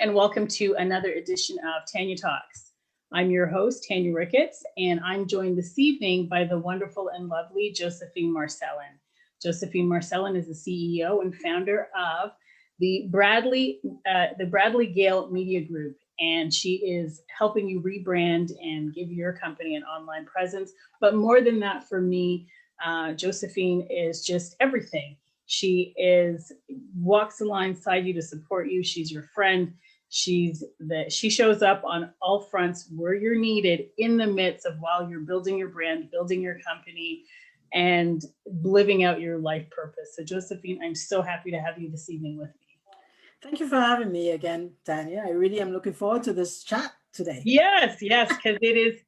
and welcome to another edition of Tanya Talks. I'm your host, Tanya Ricketts, and I'm joined this evening by the wonderful and lovely Josephine Marcellin. Josephine Marcellin is the CEO and founder of the Bradley Gale Media Group, and she is helping you rebrand and give your company an online presence. But more than that, for me, Josephine is just everything. She walks alongside you to support you. She's your friend. She shows up on all fronts where you're needed in the midst of while you're building your brand, building your company, and living out your life purpose. So Josephine, I'm so happy to have you this evening with me. Thank you for having me again, Tanya. I really am looking forward to this chat today. Yes, because it is,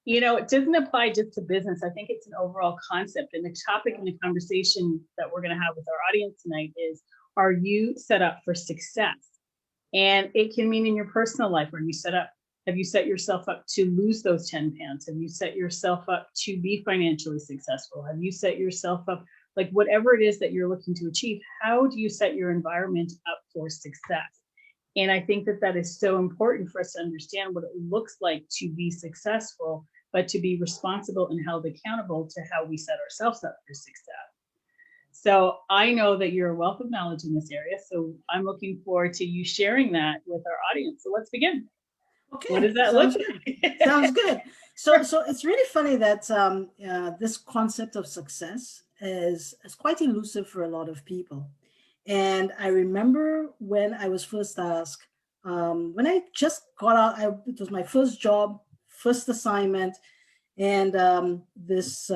it doesn't apply just to business. I think it's an overall concept. And the topic in the conversation that we're going to have with our audience tonight is, are you set up for success? And it can mean in your personal life. Have you set yourself up to lose those 10 pounds? Have you set yourself up to be financially successful? Have you set yourself up, like whatever it is that you're looking to achieve, how do you set your environment up for success? And I think that is so important for us to understand what it looks like to be successful, but to be responsible and held accountable to how we set ourselves up for success. So I know that you're a wealth of knowledge in this area. So I'm looking forward to you sharing that with our audience. So let's begin. Okay. What does that look like? Sounds good. So it's really funny that this concept of success is quite elusive for a lot of people. And I remember when I was first asked, when I just got out, it was my first job, first assignment, and this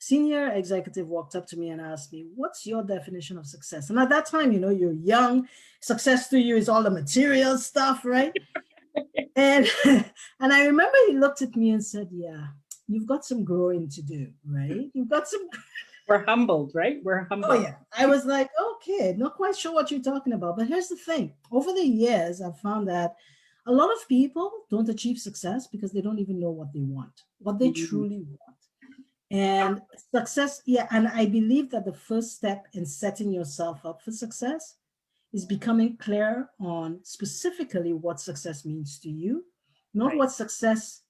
senior executive walked up to me and asked me, "What's your definition of success?" And at that time, you're young. Success to you is all the material stuff, right? and and I remember he looked at me and said, "Yeah, you've got some growing to do, right? You've got some." We're humbled, right? We're humbled. Oh yeah. I was like, okay, not quite sure what you're talking about. But here's the thing. Over the years, I've found that a lot of people don't achieve success because they don't even know what they want, what they truly want. And success, and I believe that the first step in setting yourself up for success is becoming clear on specifically what success means to you, not what success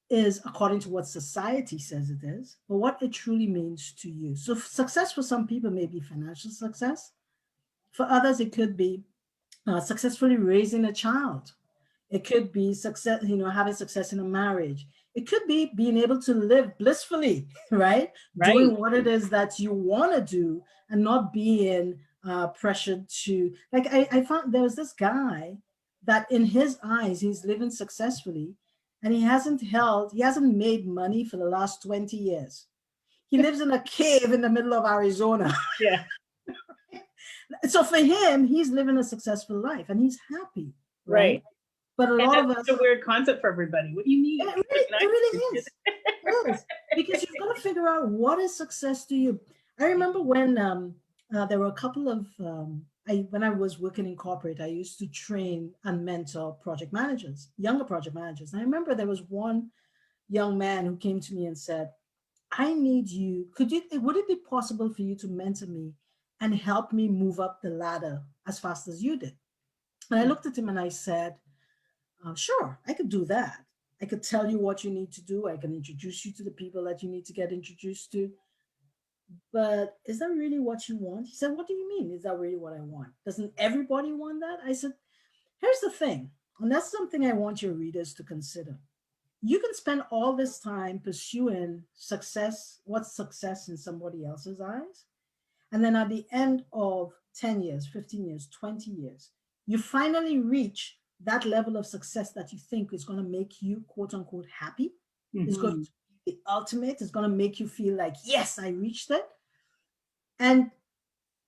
is according to what society says it is, but what it truly means to you. So success for some people may be financial success. For others, it could be successfully raising a child. It could be success, having success in a marriage. It could be being able to live blissfully, right? Doing what it is that you want to do and not being pressured to, like I found there was this guy that in his eyes, he's living successfully and he hasn't made money for the last 20 years. He lives in a cave in the middle of Arizona. Yeah. So for him, he's living a successful life and he's happy, right? But a lot of us, it's a weird concept for everybody. What do you mean? It really is. It is. Because you've got to figure out what is success to you. I remember when there were a couple of, when I was working in corporate, I used to train and mentor project managers, younger project managers. And I remember there was one young man who came to me and said, "I need you. Would it be possible for you to mentor me and help me move up the ladder as fast as you did?" And I looked at him and I said, "Sure, I could do that. I could tell you what you need to do. I can introduce you to the people that you need to get introduced to. But is that really what you want?" He said, "What do you mean? Is that really what I want? Doesn't everybody want that?" I said, "Here's the thing, and that's something I want your readers to consider. You can spend all this time pursuing success, what's success in somebody else's eyes. And then at the end of 10 years, 15 years, 20 years, you finally reach that level of success that you think is going to make you, quote unquote, happy. It's going to be the ultimate. It's going to make you feel like, yes, I reached it. And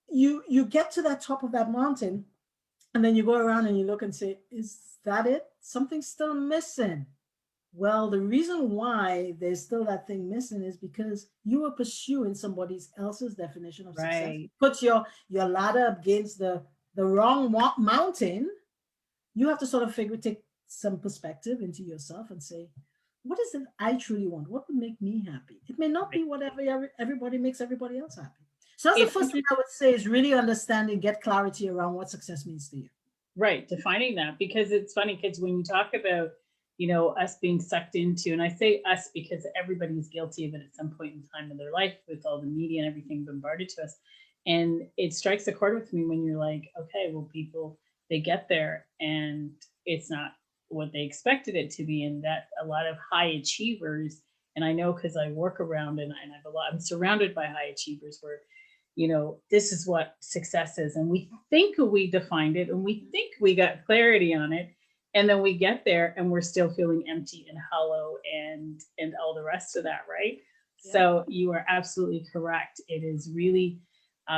you get to that top of that mountain, and then you go around and you look and say, is that it? Something's still missing. Well, the reason why there's still that thing missing is because you were pursuing somebody else's definition of success. Put your ladder against the wrong mountain. You have to sort of take some perspective into yourself and say, what is it I truly want? What would make me happy? It may not be whatever everybody makes everybody else happy. So that's the It's first thing I would say is really understanding, get clarity around what success means to you. right, defining that, because it's funny, because when you talk about, us being sucked into, and I say us because everybody's guilty of it at some point in time in their life with all the media and everything bombarded to us. And it strikes a chord with me when you're like, okay, well, people, they get there and it's not what they expected it to be. And that a lot of high achievers, and I know because I work around and I'm surrounded by high achievers where this is what success is. And we think we defined it and we think we got clarity on it. And then we get there and we're still feeling empty and hollow and all the rest of that, right? Yeah. So you are absolutely correct. It is really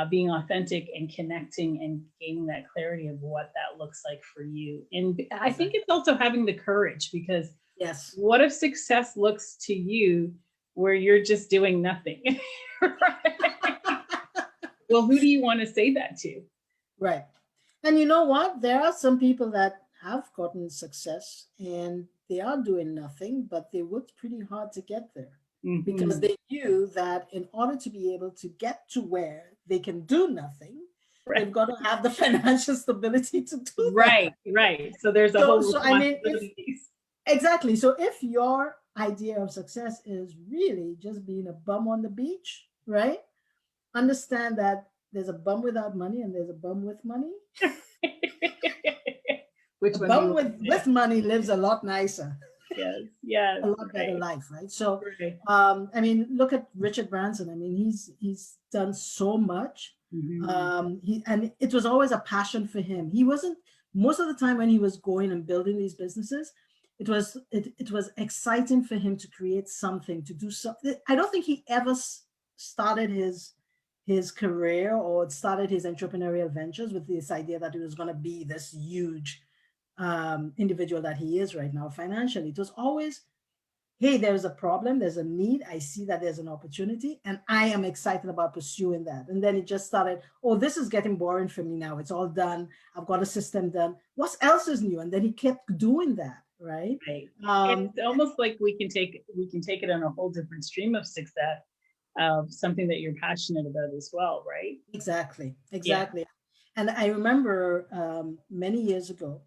being authentic and connecting and gaining that clarity of what that looks like for you. And I think it's also having the courage, because Yes. what if success looks to you where you're just doing nothing? Right? Well, who do you want to say that to? Right. And you know what? There are some people that have gotten success and they are doing nothing, but they worked pretty hard to get there because Mhm. they knew that in order to be able to get to where they can do nothing, they've Right, got to have the financial stability to do that. right, right. So there's a whole So I mean, if responsibility piece. exactly. So if your idea of success is really just being a bum on the beach, right? Understand that there's a bum without money and there's a bum with money. Which A one do you bum want to with say? money lives a lot nicer, Yes, yes, a lot better right, life, right? So, right. I mean, look at Richard Branson. I mean, he's done so much. Mhm. And it was always a passion for him. He wasn't most of the time when he was going and building these businesses. It was exciting for him to create something, to do something. I don't think he ever started his career or started his entrepreneurial ventures with this idea that he was going to be this huge individual that he is right now financially. It was always, hey, there's a problem, there's a need, I see that there's an opportunity, and I am excited about pursuing that. And then it just started, oh, this is getting boring for me now. It's all done. I've got a system done. What else is new? And then he kept doing that, right? Right. Um, It's almost like we can take it on a whole different stream of success, of something that you're passionate about as well, right? exactly, Yeah. exactly. And I remember many years ago,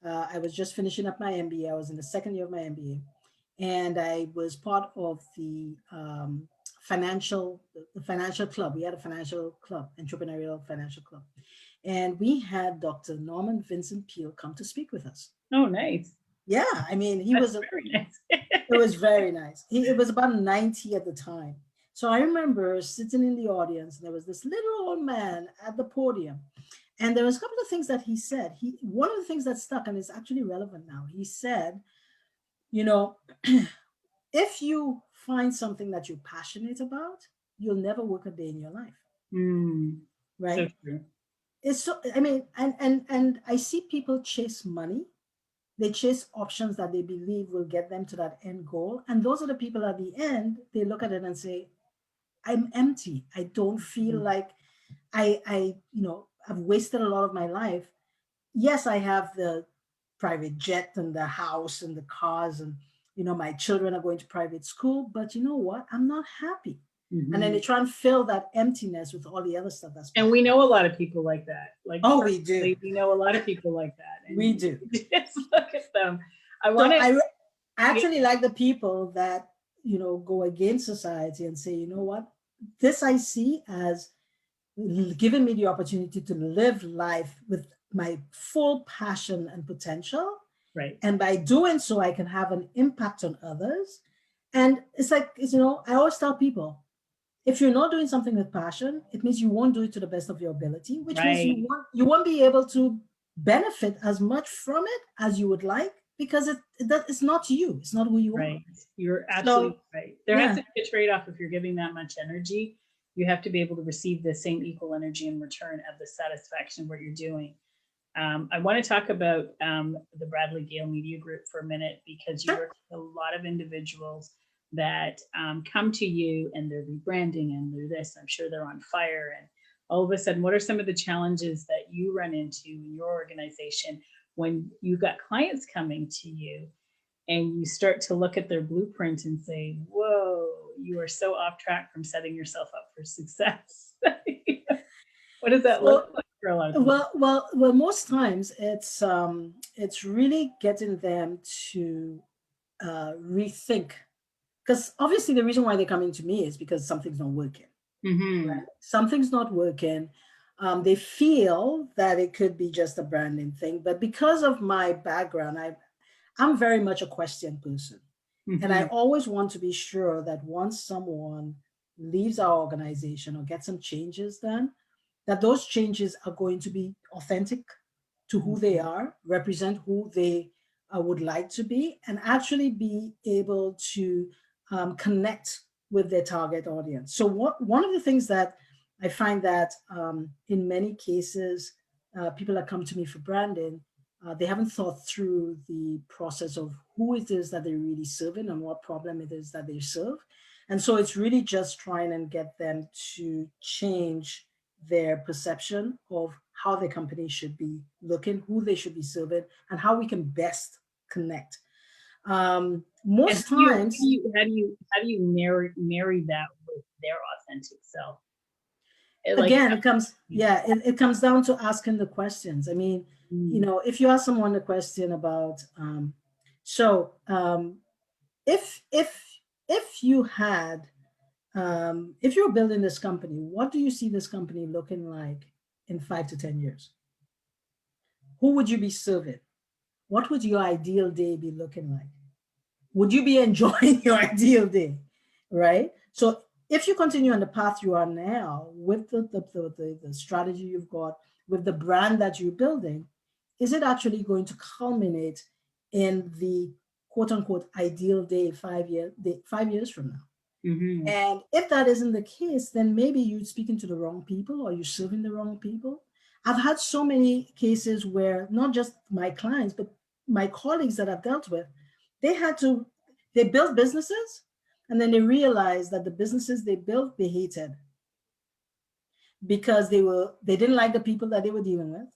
I was just finishing up my MBA. I was in the second year of my MBA, and I was part of the financial club. We had a financial club, entrepreneurial financial club, and we had Dr. Norman Vincent Peale come to speak with us. Oh, nice. Yeah, I mean, That's very nice. it was very nice. It was about 90 at the time. So I remember sitting in the audience, and there was this little old man at the podium. And there was a couple of things that he said. One of the things that stuck, and is actually relevant now, he said, you know, if you find something that you're passionate about, you'll never work a day in your life. Mm, so Right? true. It's so I mean, and I see people chase money. They chase options that they believe will get them to that end goal. And those are the people at the end, they look at it and say, I'm empty. I don't feel Mhm. like I've wasted a lot of my life. Yes, I have the private jet and the house and the cars, and my children are going to private school, but you know what? I'm not happy. And then they Mhm. try and fill that emptiness with all the other stuff that's And behind. we know a lot of people like that. Like, Oh, we do. personally, we know a lot of people like that. We And do. just look at them. I So want to, I yeah, actually like the people that, go against society and say, you know what? This I see as giving me the opportunity to live life with my full passion and potential. right, And by doing so, I can have an impact on others. And I always tell people, if you're not doing something with passion, it means you won't do it to the best of your ability, which means right, you won't be able to benefit as much from it as you would like, because it's not you. It's not who you are. right. You're So absolutely right. There has yeah, to be a trade-off. If you're giving that much energy, you have to be able to receive the same equal energy in return of the satisfaction of what you're doing. I want to talk about the Bradley Gale Media Group for a minute, because you sure. work with a lot of individuals that come to you and they're rebranding and they're this. I'm sure they're on fire. And all of a sudden, what are some of the challenges that you run into in your organization when you've got clients coming to you and you start to look at their blueprint and say, whoa, you are so off track from setting yourself up for success? What does that So, look like for a lot of people? well, most times it's really getting them to rethink, because obviously the reason why they're coming to me is because something's not working. Mm-hmm. Right? Something's not working. They feel that it could be just a branding thing, but because of my background, I'm very much a question person. And I Mm-hmm. always want to be sure that once someone leaves our organization or gets some changes done, that those changes are going to be authentic to who they are, represent who they would like to be, and actually be able to connect with their target audience. So, one of the things that I find that in many cases, people that come to me for branding, they haven't thought through the process of who it is that they're really serving and what problem it is that they serve. And so it's really just trying and get them to change their perception of how the company should be looking, who they should be serving, and how we can best connect. And Most times, how do you marry that with their authentic self? Like, again, it comes, yeah, it comes down to asking the questions. I mean, mm, if you ask someone a question about, so if you had, if you're building this company, what do you see this company looking like in 5 to 10 years? Who would you be serving? What would your ideal day be looking like? Would you be enjoying your ideal day? Right? So if you continue on the path you are now with the strategy you've got, with the brand that you're building, is it actually going to culminate in the quote unquote ideal day 5 years from now? mm-hmm. And if that isn't the case, then maybe you're speaking to the wrong people or you're serving the wrong people. I've had so many cases where not just my clients, but my colleagues that I've dealt with, they had to, they built businesses and then they realized that the businesses they built, they hated because they didn't like the people that they were dealing with.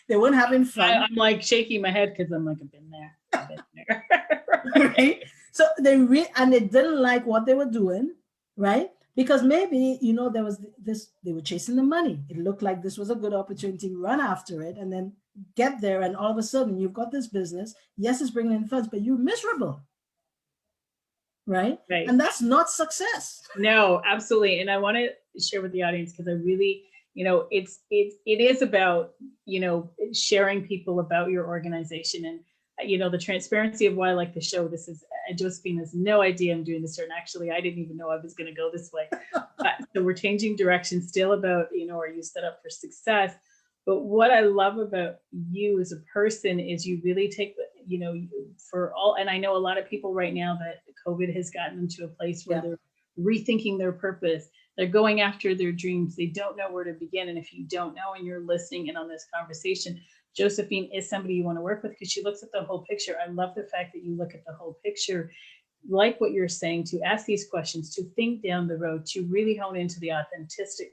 They weren't having fun. I'm like shaking my head because I'm like, I've been there. I've been there. Right? So and they didn't like what they were doing, right? Because maybe there was this, they were chasing the money. It looked like this was a good opportunity, run after it, and then get there, and all of a sudden you've got this business. Yes, it's bringing in funds, but you're miserable, right? Right. And that's not success. No, absolutely. And I want to share with the audience because I really, it is about, sharing people about your organization and, the transparency of why I like the show. This is, Josephine has no idea I'm doing this, and actually, I didn't even know I was going to go this way. So we're changing direction still about, are you set up for success? But what I love about you as a person is you really take the, for all, and I know a lot of people right now that COVID has gotten them to a place where Yeah. they're rethinking their purpose. They're going after their dreams. They don't know where to begin. And if you don't know and you're listening in on this conversation, Josephine is somebody you want to work with because she looks at the whole picture. I love the fact that you look at the whole picture, like what you're saying, to ask these questions, to think down the road, to really hone into the authenticity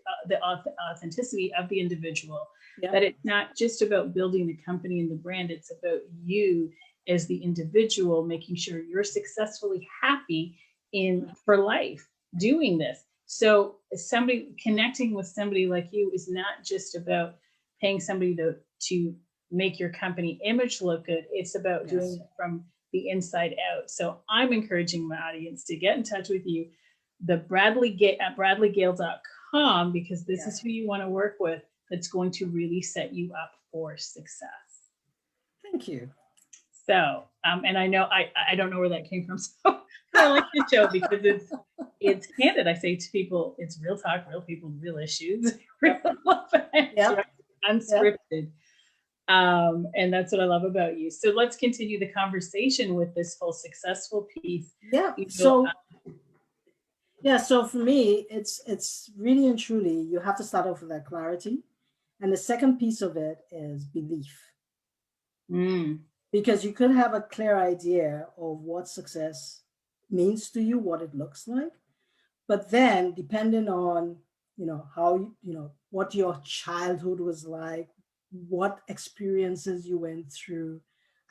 of the individual. Yeah. That it's not just about building the company and the brand, it's about you as the individual, making sure you're successfully happy for life doing this. So somebody connecting with somebody like you is not just about paying somebody to make your company image look good. It's about doing it from the inside out. So I'm encouraging my audience to get in touch with you, the at bradleygale.com, because this is who you want to work with. That's going to really set you up for success. Thank you. So, and I know I don't know where that came from. So I like the show because it's candid. I say to people, it's real talk, real people, real issues, real unscripted. Yep. And that's what I love about you. So let's continue the conversation with this whole successful piece. Yeah. So for me, it's really and truly, you have to start off with that clarity. And the second piece of it is belief. Because you could have a clear idea of what success means to you, what it looks like. But then depending on, how, what your childhood was like, what experiences you went through,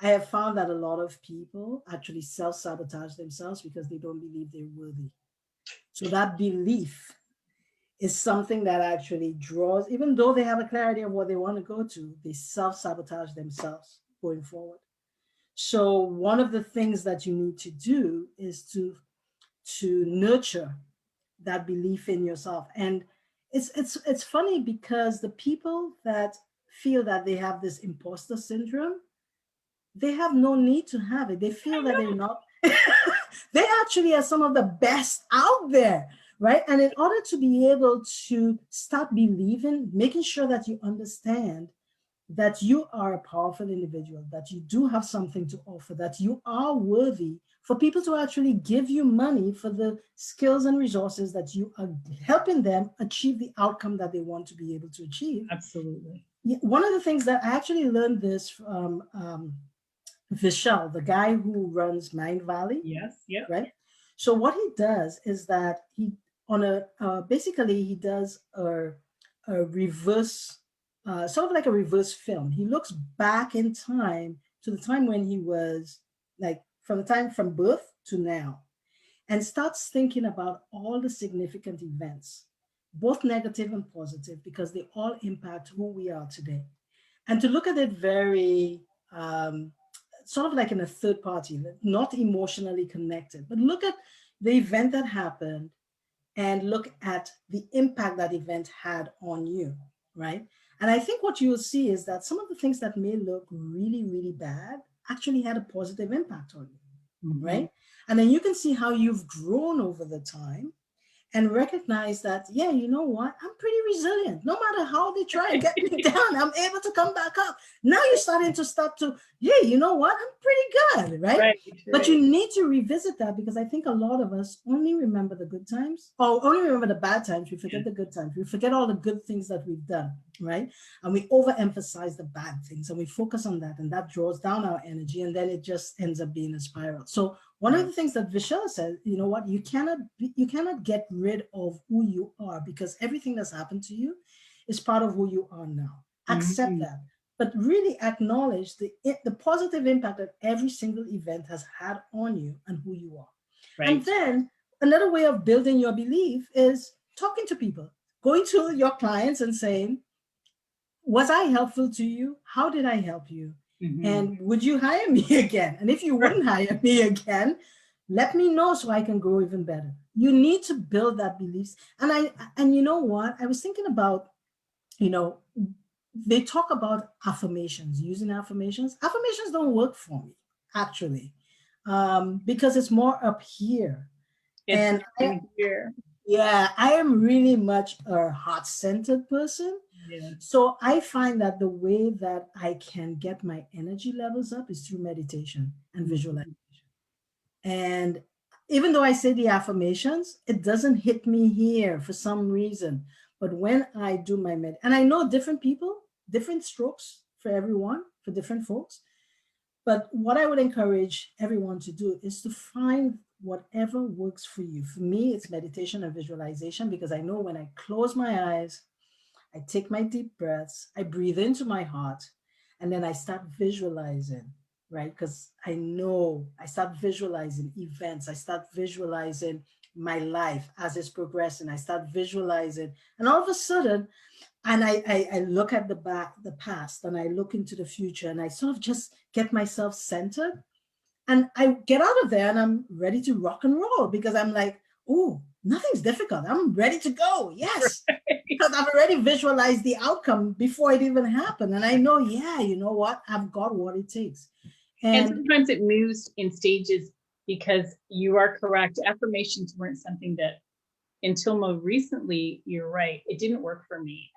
I have found that a lot of people actually self-sabotage themselves because they don't believe they're worthy. So that belief is something that actually draws, even though they have a clarity of what they want to go to, they self-sabotage themselves going forward. So one of the things that you need to do is to nurture that belief in yourself. And it's funny because the people that feel that they have this imposter syndrome, they have no need to have it. They feel that they're not, they actually are some of the best out there, right? And in order to be able to start believing, making sure that you understand that you are a powerful individual, that you do have something to offer, that you are worthy for people to actually give you money for the skills and resources that you are helping them achieve the outcome that they want to be able to achieve. Absolutely. One of the things that I actually learned this from Vishal, the guy who runs Mind Valley, Yes. Yep. right? So what he does is that he on a basically he does a reverse, sort of like a reverse film. He looks back in time to the time when he was like from the time from birth to now, and starts thinking about all the significant events, both negative and positive, because they all impact who we are today. And to look at it very sort of like in a third party, not emotionally connected, but look at the event that happened and look at the impact that event had on you, right? And I think what you'll see is that some of the things that may look really, really bad actually had a positive impact on you, Mm-hmm. right? And then you can see how you've grown over the time and recognize that, yeah, you know what? I'm pretty resilient. No matter how they try and get me down, I'm able to come back up. Now you're starting to start to, yeah, you know what? I'm pretty good, right? Right. But Right. you need to revisit that because I think a lot of us only remember the good times or only remember the bad times. We forget Yeah. the good times. We forget all the good things that we've done, right? And we overemphasize the bad things and we focus on that and that draws down our energy and then it just ends up being a spiral. So one of Right. the things that Vishal said, you know what, you cannot get rid of who you are because everything that's happened to you is part of who you are now. Accept Mm-hmm. that, but really acknowledge the positive impact that every single event has had on you and who you are. And Right. then another way of building your belief is talking to people, going to your clients and saying, was I helpful to you? How did I help you? Mm-hmm. And would you hire me again? And if you Right. wouldn't hire me again, let me know so I can grow even better. You need to build that beliefs. And you know what? I was thinking about, you know, they talk about affirmations, using affirmations. Affirmations don't work for me, actually, because it's more up here. It's And in here. yeah, I am really much a heart-centered person. Yeah. So I find that the way that I can get my energy levels up is through meditation and visualization. Mm-hmm. And even though I say the affirmations, it doesn't hit me here for some reason. But when I do my and I know different people, different strokes for everyone, for different folks. But what I would encourage everyone to do is to find whatever works for you. For me, it's meditation and visualization because I know when I close my eyes, I take my deep breaths, I breathe into my heart, and then I start visualizing, right? Because I know I start visualizing events, I start visualizing my life as it's progressing, I start visualizing, and all of a sudden, and I look at the past, and I look into the future, and I sort of just get myself centered, and I get out of there, and I'm ready to rock and roll because I'm like, oh, nothing's difficult. I'm ready to go. Yes, because I've already visualized the outcome before it even happened. And I know, yeah, you know what? I've got what it takes. And And sometimes it moves in stages because you are correct. Affirmations weren't something that until more recently, you're right, it didn't work for me.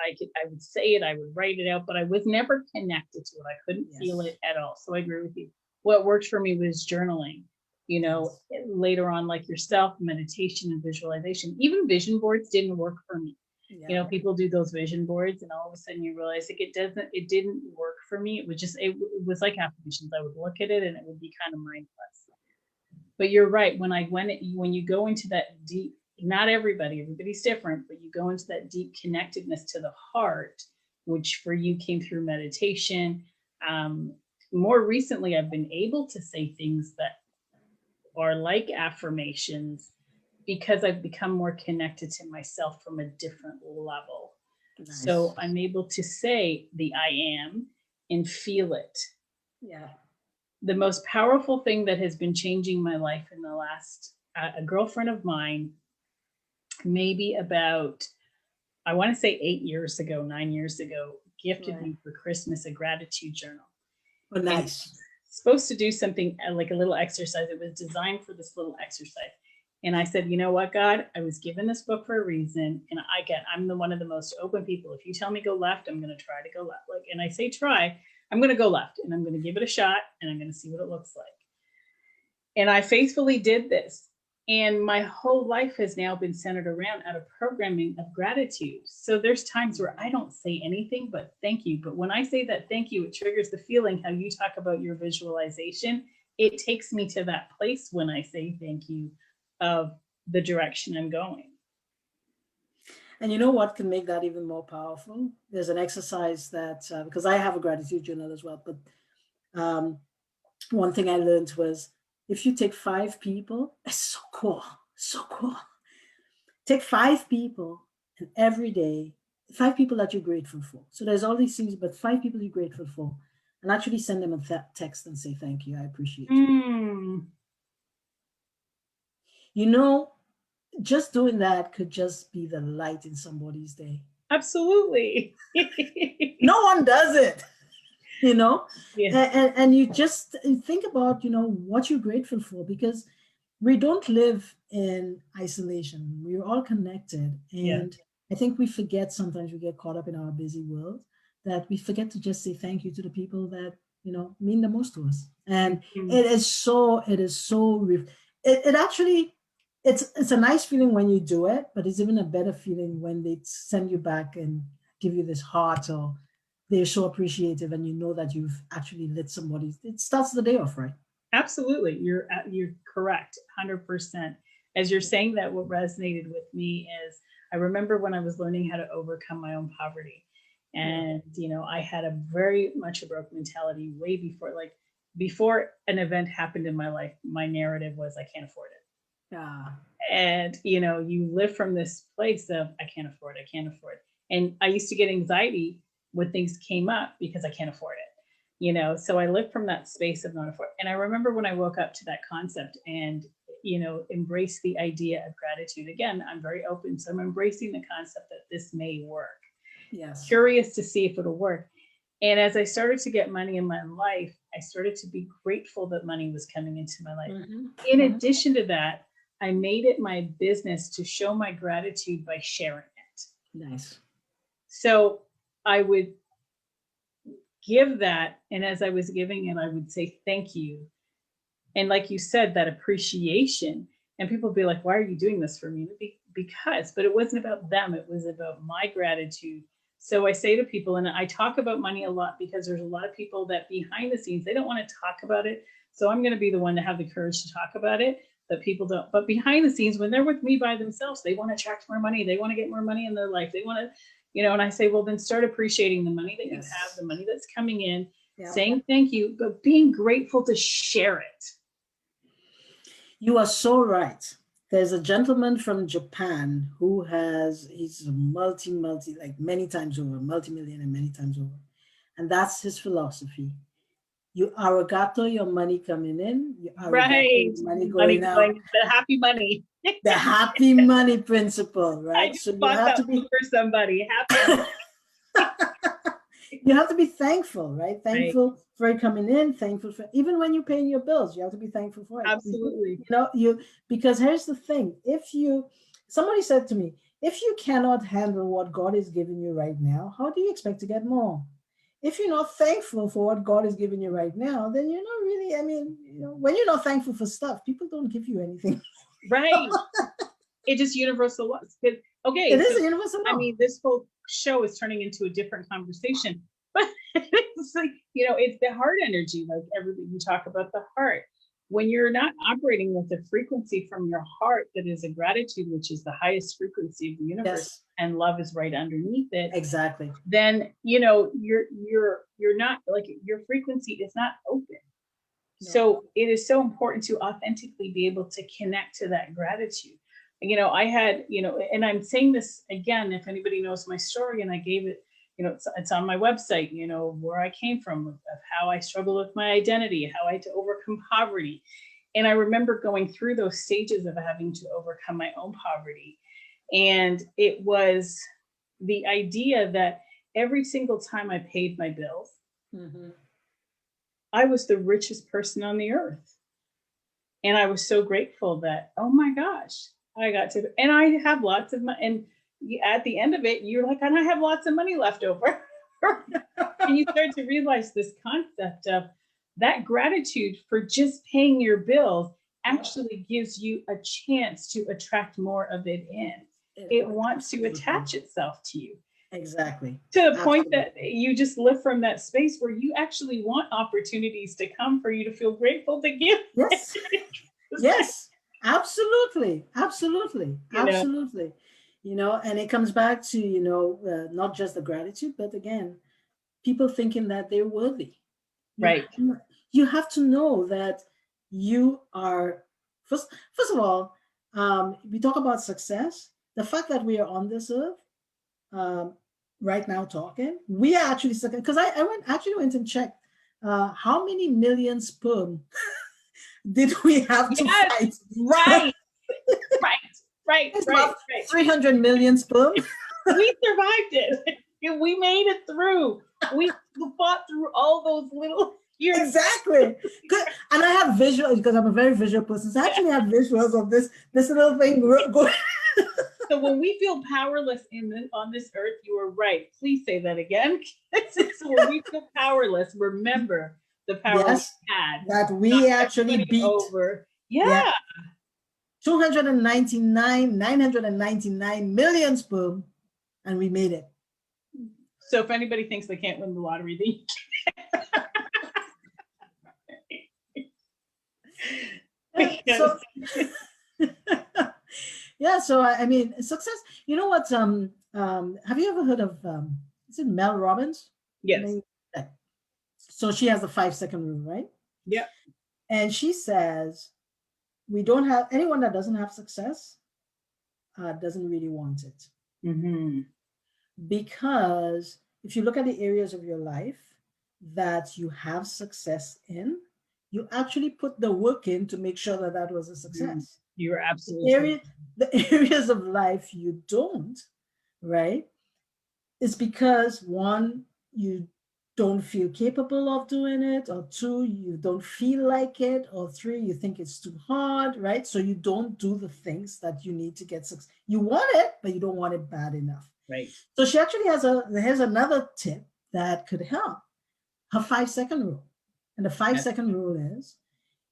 I would say it, I would write it out, but I was never connected to it. I couldn't feel yes, it at all. So I agree with you. What worked for me was journaling. You know, yes, later on, like yourself, meditation and visualization. Even vision boards didn't work for me. You yeah, know, people do those vision boards, and all of a sudden you realize like it didn't work for me. It was just it was like affirmations. I would look at it and it would be kind of mindless. But you're right. When you go into that deep, not everybody's different, but you go into that deep connectedness to the heart, which for you came through meditation. Um, More recently, I've been able to say things that are like affirmations because I've become more connected to myself from a different level. Nice. So I'm able to say the I am and feel it. Yeah. The most powerful thing that has been changing my life in the last, a girlfriend of mine, maybe about, I want to say 8 years ago, 9 years ago, gifted Right. me for Christmas a gratitude journal. Oh, nice. Supposed to do something like a little exercise. It was designed for this little exercise. And I said, you know what, God, I was given this book for a reason. And I'm the one of the most open people. If you tell me go left, I'm going to try to go left. Like, and I say, try, I'm going to go left and I'm going to give it a shot and I'm going to see what it looks like. And I faithfully did this. And my whole life has now been centered around out of programming of gratitude. So there's times where I don't say anything but thank you. But when I say that thank you, it triggers the feeling how you talk about your visualization. It takes me to that place when I say thank you of the direction I'm going. And you know what can make that even more powerful? There's an exercise that, because I have a gratitude journal as well, but one thing I learned was if you take 5 people, it's so cool, so cool. Take 5 people and every day, 5 people that you're grateful for. So there's all these things, but 5 people you're grateful for, and actually send them a text and say, thank you, I appreciate you. You know, just doing that could just be the light in somebody's day. Absolutely. No one does it, you know? Yeah. And you just think about, you know, what you're grateful for, because we don't live in isolation. We're all connected. And I think we forget, sometimes we get caught up in our busy world, that we forget to just say thank you to the people that, you know, mean the most to us. And it actually, it's a nice feeling when you do it, but it's even a better feeling when they send you back and give you this heart, or they're so appreciative and you know that you've actually lit somebody. It starts the day off right. Absolutely. You're correct. 100%. As you're saying that, what resonated with me is I remember when I was learning how to overcome my own poverty. And, you know, I had a very much a broke mentality way before an event happened in my life. My narrative was, I can't afford it. And, you know, you live from this place of, I can't afford it. I can't afford it. And I used to get anxiety when things came up because I can't afford it. You know, so I lived from that space of not afford. And I remember when I woke up to that concept and, you know, embrace the idea of gratitude. Again, I'm very open. So I'm embracing the concept that this may work. Yes. Curious to see if it'll work. And as I started to get money in my life, I started to be grateful that money was coming into my life. In addition to that, I made it my business to show my gratitude by sharing it. Nice. So I would give that, and as I was giving it, I would say thank you. And like you said, that appreciation, and people would be like, why are you doing this for me? Because, but it wasn't about them, it was about my gratitude. So I say to people, and I talk about money a lot because there's a lot of people that behind the scenes, they don't want to talk about it. So I'm going to be the one to have the courage to talk about it, that people don't. But behind the scenes, when they're with me by themselves, they want to attract more money. They want to get more money in their life. They want to, you know, and I say, well, then start appreciating the money that you have, the money that's coming in, saying thank you, but being grateful to share it. You are so right. There's a gentleman from Japan who he's a like many times over, multi-millionaire many times over. And that's his philosophy. You arigato your money coming in, you arigato your money going out. The happy money. The happy money principle, right? So you have to be for somebody happy. You have to be thankful, right? Thankful for it coming in, thankful for, even when you're paying your bills, you have to be thankful for it. Absolutely. You know, because here's the thing. Somebody said to me, if you cannot handle what God is giving you right now, how do you expect to get more? If you're not thankful for what God is giving you right now, then you're not really, I mean, you know, when you're not thankful for stuff, people don't give you anything. Right. It's just universal law. Okay. It is a universal law. I mean, this whole show is turning into a different conversation, but it's like, you know, it's the heart energy, like everybody, you talk about the heart. When you're not operating with the frequency from your heart that is a gratitude, which is the highest frequency of the universe, and love is right underneath it. Exactly. Then, you know, you're not, like, your frequency is not open. No. So it is so important to authentically be able to connect to that gratitude. I had, and I'm saying this again, if anybody knows my story, and I gave it, it's on my website, where I came from, of how I struggled with my identity, how I had to overcome poverty. And I remember going through those stages of having to overcome my own poverty. And it was the idea that every single time I paid my bills, I was the richest person on the earth. And I was so grateful that, oh my gosh, I got to, and I have lots of money. And at the end of it, you're like, and I have lots of money left over. And you start to realize this concept of that gratitude for just paying your bills actually gives you a chance to attract more of it in. It wants to attach itself to you. Exactly. To the point that you just live from that space where you actually want opportunities to come for you to feel grateful to give. Yes. Yes, absolutely. Absolutely. Absolutely. And it comes back to, not just the gratitude, but again, people thinking that they're worthy. Right. You have to know that you are, first of all, we talk about success. The fact that we are on this earth, right now talking, we are actually second, because I went and checked how many million sperm did we have to fight? Right. Right. 300 million sperm. We survived it. We made it through. We fought through all those little years. Exactly. Good. And I have visuals, because I'm a very visual person. So I actually have visuals of this little thing going. So when we feel powerless on this earth, you are right. Please say that again. So when we feel powerless, remember the power we had. That we actually beat over. 999 million sperm, and we made it. So if anybody thinks they can't win the lottery, they So I mean, success. You know what? Have you ever heard of is it Mel Robbins? Yes. So she has the 5-second rule, right? Yeah. And she says, we don't have anyone that doesn't have success doesn't really want it. Because if you look at the areas of your life that you have success in, you actually put the work in to make sure that that was a success. You're absolutely the areas of life you don't, right? It's because one, you don't feel capable of doing it, or two, you don't feel like it, or three, you think it's too hard, right? So you don't do the things that you need to get success. You want it, but you don't want it bad enough. Right. So she actually here's another tip that could help. Her 5-second rule. And the 5-second rule is,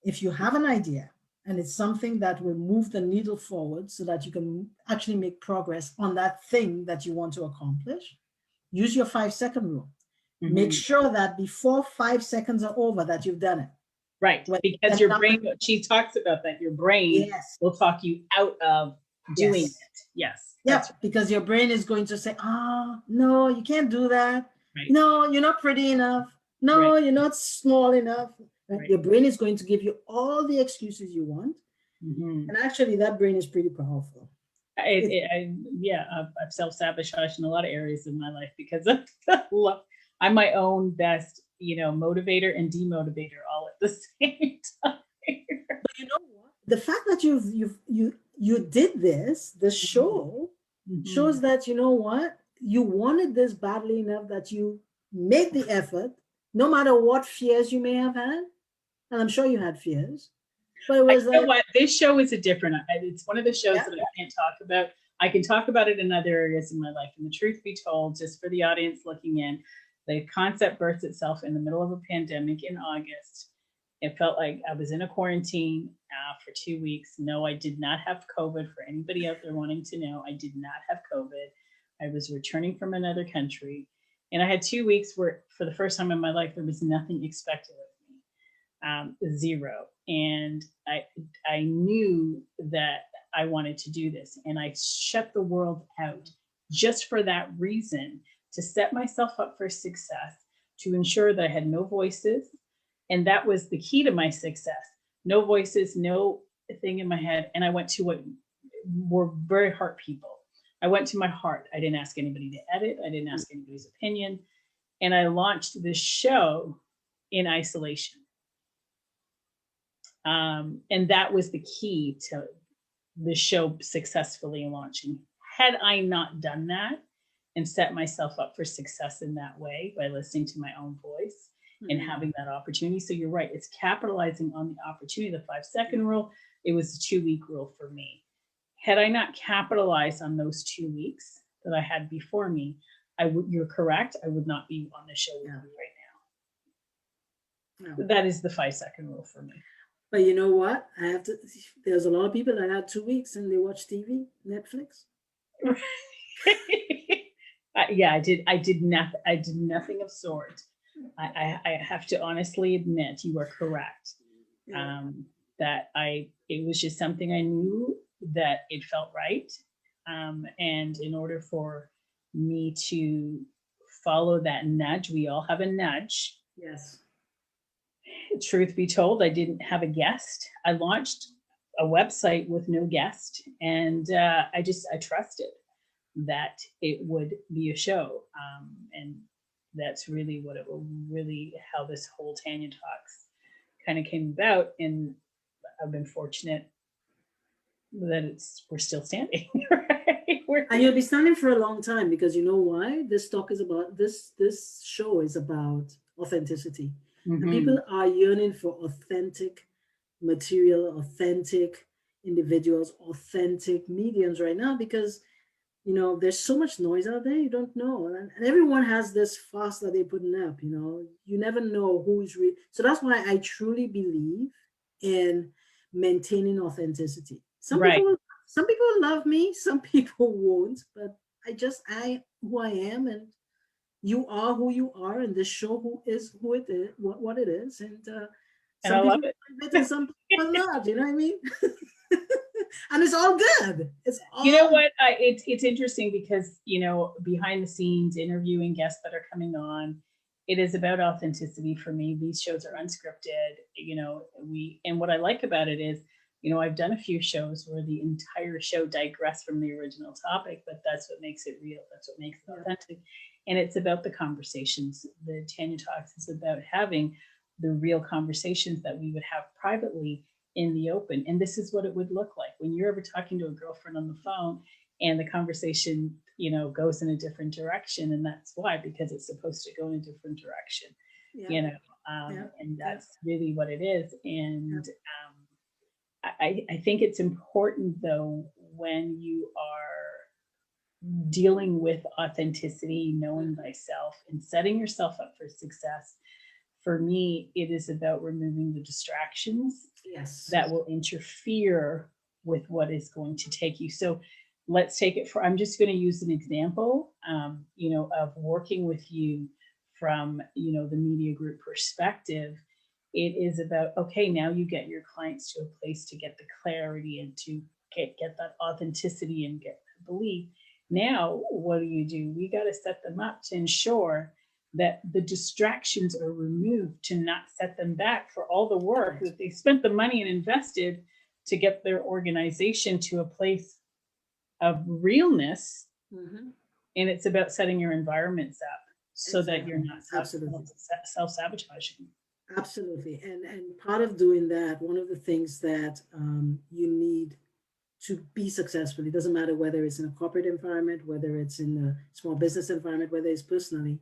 if you have an idea and it's something that will move the needle forward so that you can actually make progress on that thing that you want to accomplish, use your 5-second rule. Make sure that before 5 seconds are over that you've done it. Right, because your brain, she talks about that, your brain will talk you out of doing it. Yes. Yeah, because your brain is going to say, no, you can't do that. Right. No, you're not pretty enough. No, you're not small enough. Right. Your brain is going to give you all the excuses you want. And actually, that brain is pretty powerful. I've self-sabotaged in a lot of areas of my life because I'm my own best, motivator and demotivator all at the same time. But you know what? The fact that you did this show shows that, you know what? You wanted this badly enough that you made the effort, no matter what fears you may have had. And I'm sure you had fears. But it was what? This show is it's one of the shows that I can't talk about. I can talk about it in other areas in my life. And the truth be told, just for the audience looking in, the concept birthed itself in the middle of a pandemic in August. It felt like I was in a quarantine for 2 weeks. No, I did not have COVID. For anybody out there wanting to know, I did not have COVID. I was returning from another country. And I had 2 weeks where, for the first time in my life, there was nothing expected of me, zero. And I knew that I wanted to do this. And I shut the world out just for that reason, to set myself up for success, to ensure that I had no voices. And that was the key to my success. No voices, no thing in my head. And I went to what were very heart people. I went to my heart. I didn't ask anybody to edit. I didn't ask anybody's opinion. And I launched this show in isolation. And that was the key to the show successfully launching. Had I not done that and set myself up for success in that way by listening to my own voice and having that opportunity. So you're right. It's capitalizing on the opportunity, the 5-second rule. It was a 2-week rule for me. Had I not capitalized on those 2 weeks that I had before me, you're correct. I would not be on the show with you right now. No. That is the 5-second rule for me. But you know what? There's a lot of people that had 2 weeks and they watch TV, Netflix. Yeah, I did nothing of sort. I have to honestly admit, you are correct. That it was just something I knew that it felt right. And in order for me to follow that nudge, we all have a nudge. Yes. Truth be told, I didn't have a guest. I launched a website with no guest, and I trusted that it would be a show, and that's really how this whole Tanya Talks kind of came about. And I've been fortunate that we're still standing. Right? And you'll be standing for a long time, because you know why? This show is about authenticity. Mm-hmm. And people are yearning for authentic material, authentic individuals, authentic mediums right now, because there's so much noise out there, you don't know. And everyone has this fast that they're putting up, you never know who is real. So that's why I truly believe in maintaining authenticity. Some people love me, some people won't, but I who I am, and you are who you are, and this show who it is, what it is. And some people love it and some people not, you know what I mean? And it's all good. You know what? It's interesting because, behind the scenes, interviewing guests that are coming on, it is about authenticity for me. These shows are unscripted, and what I like about it is, I've done a few shows where the entire show digressed from the original topic, but that's what makes it real. That's what makes it authentic. And it's about the conversations. The Tanya Talks is about having the real conversations that we would have privately in the open. And this is what it would look like when you're ever talking to a girlfriend on the phone and the conversation, goes in a different direction. And that's why, because it's supposed to go in a different direction, and that's really what it is. And I think it's important, though, when you are dealing with authenticity, knowing thyself and setting yourself up for success. For me, it is about removing the distractions that will interfere with what is going to take you. So let's take it I'm just going to use an example, of working with you from, the media group perspective. It is about, okay, now you get your clients to a place to get the clarity and to get that authenticity and get the belief. Now, what do? We got to set them up to ensure that the distractions are removed, to not set them back for all the work that they spent the money and invested to get their organization to a place of realness. Mm-hmm. And it's about setting your environments up so that you're not self-sabotaging. Absolutely. And part of doing that, one of the things that you need to be successful, it doesn't matter whether it's in a corporate environment, whether it's in a small business environment, whether it's personally,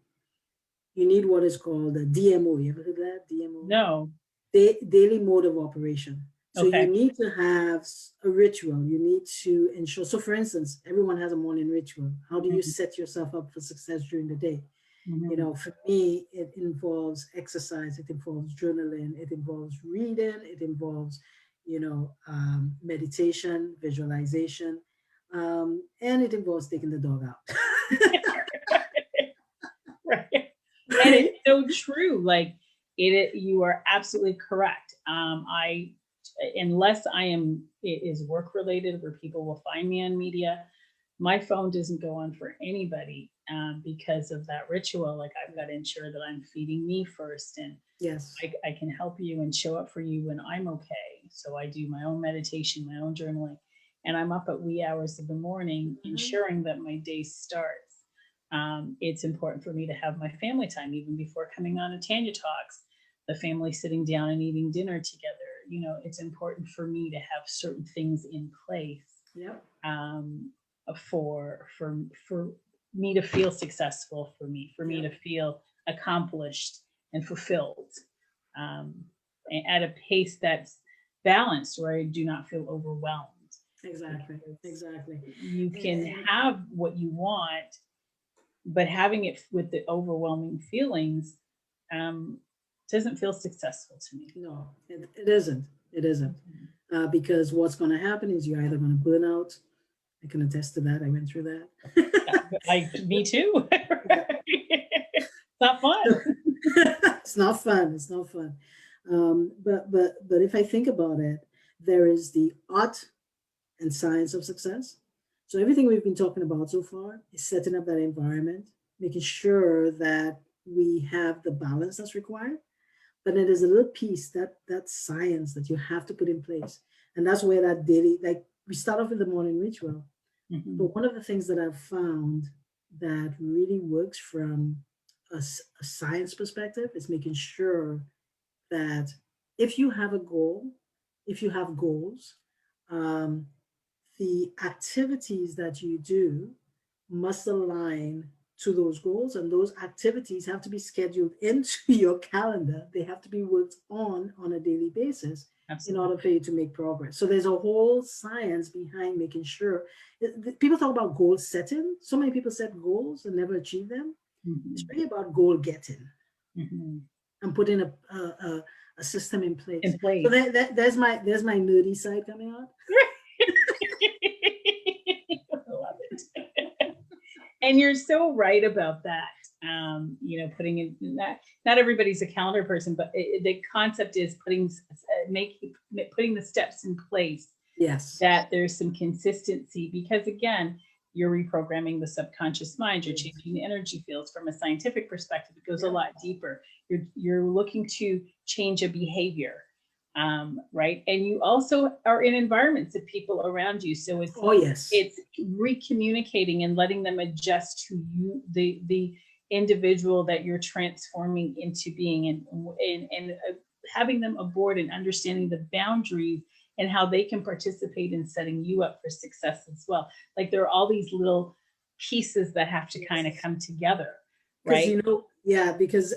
you need what is called a DMO. You ever heard of that? DMO? No. Daily mode of operation. So you need to have a ritual. You need to ensure. So for instance, everyone has a morning ritual. How do you set yourself up for success during the day? Mm-hmm. For me, it involves exercise. It involves journaling. It involves reading. It involves, meditation, visualization, and it involves taking the dog out. Right. And it's so true. Like you are absolutely correct. Unless it is work related where people will find me on media, my phone doesn't go on for anybody because of that ritual. Like I've got to ensure that I'm feeding me first, and I can help you and show up for you when I'm okay. So I do my own meditation, my own journaling, and I'm up at wee hours of the morning, ensuring that my day starts. It's important for me to have my family time, even before coming on to Tanya Talks, the family sitting down and eating dinner together. You know, it's important for me to have certain things in place. Yep. For me to feel successful, for me to feel accomplished and fulfilled, at a pace that's balanced, where I do not feel overwhelmed. Exactly. You can have what you want, but having it with the overwhelming feelings doesn't feel successful to me. No, it isn't. It isn't. Because what's going to happen is you're either going to burn out. I can attest to that. I went through that. Me too. It's not fun. It's not fun. It's not fun. But if I think about it, there is the art and science of success. So everything we've been talking about so far is setting up that environment, making sure that we have the balance that's required. But it is a little piece, that science that you have to put in place. And that's where that daily, like we start off with the morning ritual. But one of the things that I've found that really works from a science perspective is making sure that if you have a goal, if you have goals, the activities that you do must align to those goals, and those activities have to be scheduled into your calendar. They have to be worked on a daily basis. Absolutely. In order for you to make progress. So there's a whole science behind making sure. People talk about goal setting. So many people set goals and never achieve them. It's really about goal getting and putting a system in place. So there's my nerdy side coming out. I love it. And you're so right about that. You know, putting in that, not everybody's a calendar person, but the concept is putting the steps in place. Yes. That there's some consistency, because again, you're reprogramming the subconscious mind. You're changing the energy fields. From a scientific perspective, it goes a lot deeper. You're looking to change a behavior, right? And you also are in environments of people around you. So it's it's recommunicating and letting them adjust to you, the individual that you're transforming into being, and having them aboard and understanding the boundaries and how they can participate in setting you up for success as well. Like there are all these little pieces that have to kind of come together, right? You know, because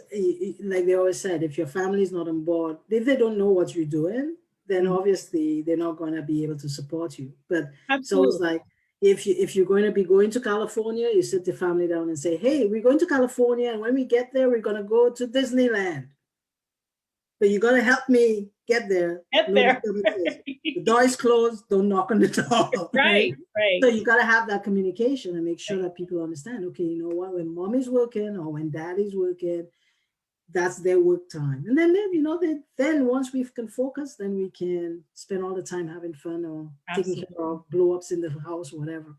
like they always said, if your family is not on board, if they don't know what you're doing, then obviously they're not going to be able to support you. But so it's like, if you're going to be going to California, you sit the family down and say, hey, we're going to California, and when we get there, we're going to go to Disneyland. But you're going to help me get there. The door is closed. Don't knock on the door. Right. So you got to have that communication and make sure that people understand, okay, you know what, when mommy's working or when daddy's working, that's their work time. And then you know, then once we can focus, then we can spend all the time having fun or taking care of blow ups in the house or whatever.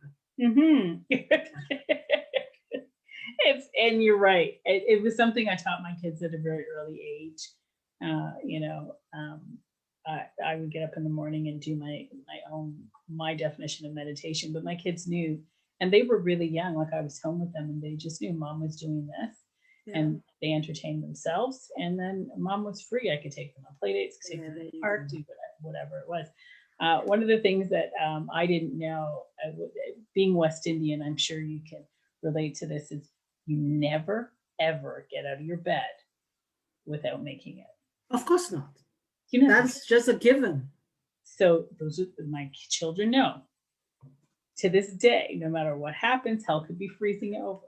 And you're right. It was something I taught my kids at a very early age. You know, I would get up in the morning and do my definition of meditation, but my kids knew, and they were really young. Like I was home with them, and they just knew mom was doing this, and they entertained themselves. And then mom was free. I could take them on play dates, take them to the park, do whatever it was. One of the things that I didn't know, being West Indian, I'm sure you can relate to this, is you never ever get out of your bed without making it. Of course not. You know, that's just a given. So those are my children know. To this day, no matter what happens, hell could be freezing over.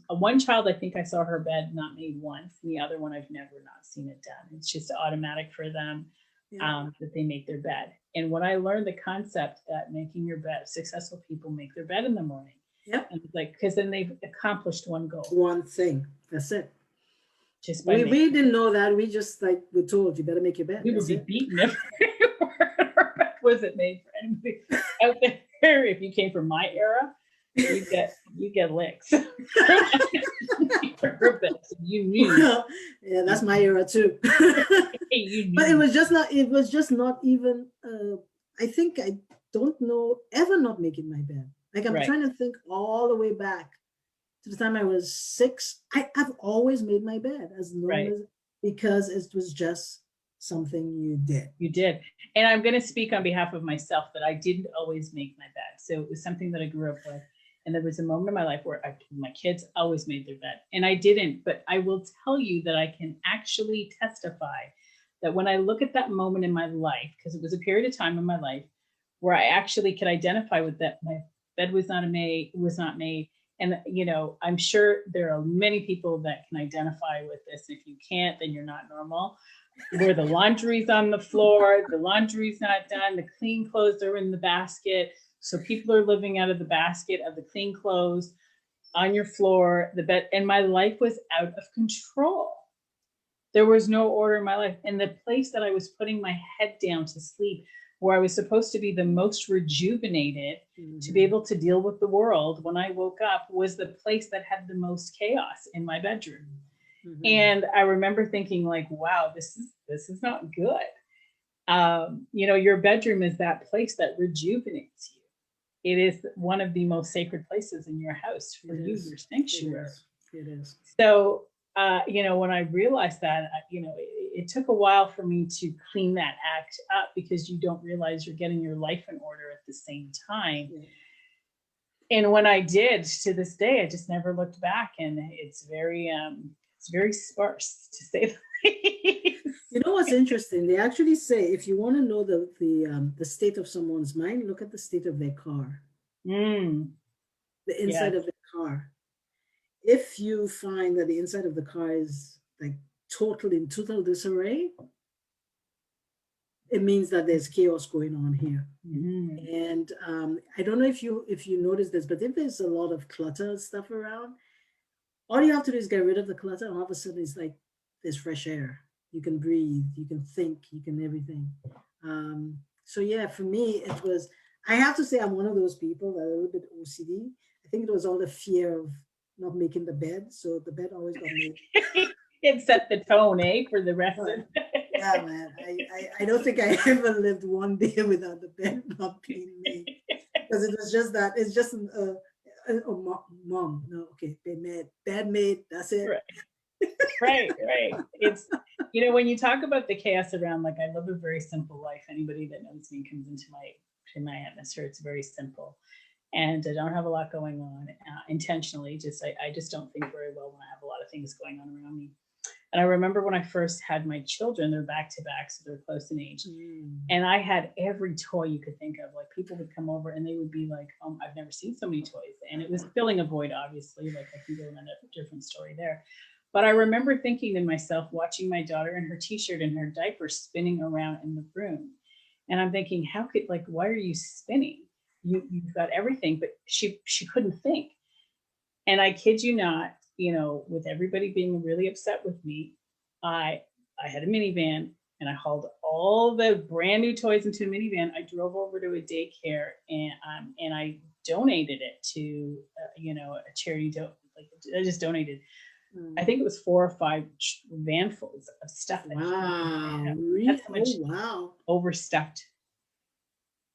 One child, I think I saw her bed not made once, and the other one I've never not seen it done. It's just automatic for them that they make their bed. And when I learned the concept that making your bed, successful people make their bed in the morning. Yep. And like, because then they've accomplished one goal. One thing. That's it. Just we didn't know that. We just were told you better make your bed. We would be beaten if our bed wasn't made for anybody out there. If you came from my era, you get licks. You knew. Yeah, that's my era too. You knew. But it was just not even I think I don't know ever not making my bed. Like I'm Right. trying to think all the way back to the time I was 6. I've always made my bed as long Right. as, because it was just something you did. You did. And I'm going to speak on behalf of myself that I didn't always make my bed. So it was something that I grew up with. And there was a moment in my life where my kids always made their bed and I didn't. But I will tell you that I can actually testify that when I look at that moment in my life, because it was a period of time in my life where I actually could identify with that my bed was not made. And I'm sure there are many people that can identify with this. If you can't, then you're not normal. Where the laundry's on the floor, the laundry's not done, the clean clothes are in the basket. So people are living out of the basket of the clean clothes on your floor, the bed, and my life was out of control. There was no order in my life. And the place that I was putting my head down to sleep, where I was supposed to be the most rejuvenated to be able to deal with the world when I woke up, was the place that had the most chaos in my bedroom. And I remember thinking like, wow, this is not good. Your bedroom is that place that rejuvenates you. It is one of the most sacred places in your house for you, your sanctuary. It is. So, when I realized that, it took a while for me to clean that act up, because you don't realize you're getting your life in order at the same time. Yeah. And when I did, to this day, I just never looked back, and it's very sparse, to say the least. You know what's interesting? They actually say if you want to know the state of someone's mind, look at the state of their car, the inside of the car. If you find that the inside of the car is like in total disarray, it means that there's chaos going on here. And I don't know if you notice this, but if there's a lot of clutter stuff around, all you have to do is get rid of the clutter, and all of a sudden it's like there's fresh air. You can breathe, you can think, you can everything. So yeah, for me, it was, I have to say I'm one of those people that are a little bit OCD. I think it was all the fear of not making the bed. So the bed always got made. It set the tone, for the rest of Yeah, man. I don't think I ever lived one day without the bed not being made. Because it was just that, it's just mom, no, okay, bed made, that's it. Right. It's, when you talk about the chaos around, like, I live a very simple life. Anybody that knows me comes into my atmosphere. It's very simple. And I don't have a lot going on intentionally. I just don't think very well when I have a lot of things going on around me. And I remember when I first had my children, they're back to back, so they're close in age. And I had every toy you could think of. Like, people would come over and they would be like, I've never seen so many toys. And it was filling a void, obviously. Like, I can go on a different story there. But I remember thinking to myself, watching my daughter in her t-shirt and her diaper spinning around in the room. And I'm thinking, why are you spinning? You've got everything. But she couldn't think. And I kid you not, with everybody being really upset with me, I had a minivan and I hauled all the brand new toys into a minivan. I drove over to a daycare and I donated it to, a charity. I just donated. I think it was 4 or 5 vanfuls of stuff. Wow. Really? That's how much overstuffed.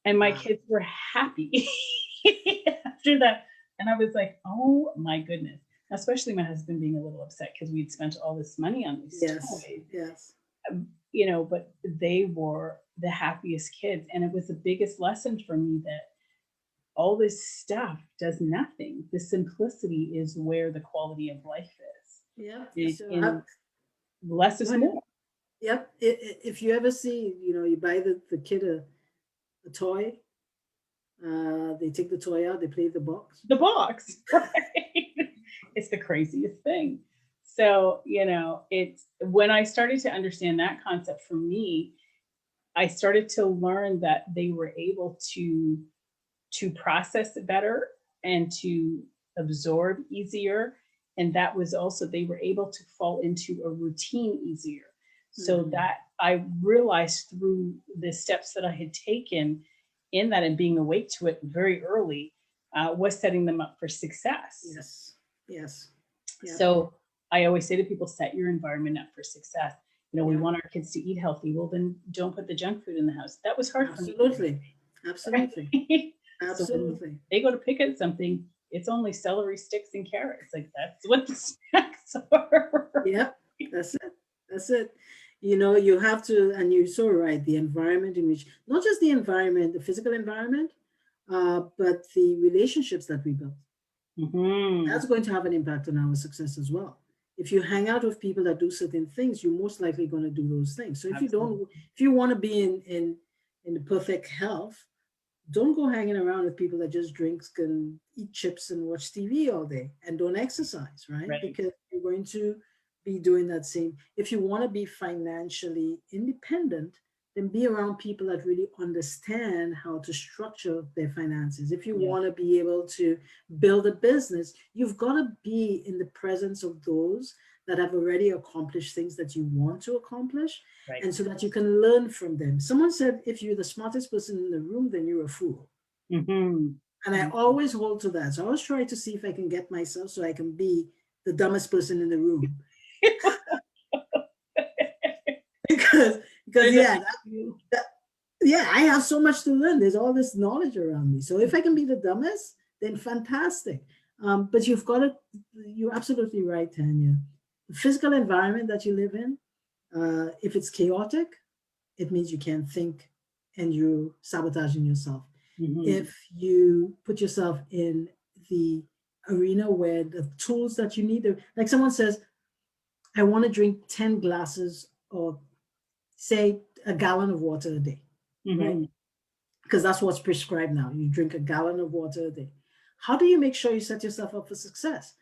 And my kids were happy after that. And I was like, oh my goodness. Especially my husband being a little upset because we'd spent all this money on these toys. Yes. But they were the happiest kids. And it was the biggest lesson for me that all this stuff does nothing. The simplicity is where the quality of life is. Yeah. Less is more. Yep. If you ever see, you buy the kid a toy, they take the toy out, they play the box. The box, right? It's the craziest thing. So, it's when I started to understand that concept for me, I started to learn that they were able to process it better and to absorb easier. And that was also, they were able to fall into a routine easier. So that I realized through the steps that I had taken in that and being awake to it very early was setting them up for success. Yes. Yeah. So I always say to people, set your environment up for success. We want our kids to eat healthy. Well, then don't put the junk food in the house. That was hard for me. Absolutely. So when Absolutely. they go to pick at something, it's only celery sticks and carrots. Like that's what the snacks are. Yep, that's it. That's it. You know, you have to, and you're so right, the environment in which, not just the environment, the physical environment, but the relationships that we build. Hmm. That's going to have an impact on our success as well. If you hang out with people that do certain things, you're most likely going to do those things. So if you Absolutely. don't, if you want to be in the perfect health, don't go hanging around with people that just drinks and eat chips and watch TV all day and don't exercise, right? Right. Because you're going to be doing that same. If you want to be financially independent, then be around people that really understand how to structure their finances. If you Yeah. want to be able to build a business, you've got to be in the presence of those that have already accomplished things that you want to accomplish, Right. and so that you can learn from them. Someone said, if you're the smartest person in the room, then you're a fool. Hmm. And I always hold to that. So I always try to see if I can get myself so I can be the dumbest person in the room. because because There's a yeah, few. that, yeah, I have so much to learn. There's all this knowledge around me. So if I can be the dumbest, then fantastic. But you've got to, you're absolutely right, Tanya. The physical environment that you live in, if it's chaotic, it means you can't think and you're sabotaging yourself. Hmm. If you put yourself in the arena where the tools that you need, like someone says, I want to drink 10 glasses or say a gallon of water a day, right? Hmm. Because that's what's prescribed now. You drink a gallon of water a day. How do you make sure you set yourself up for success?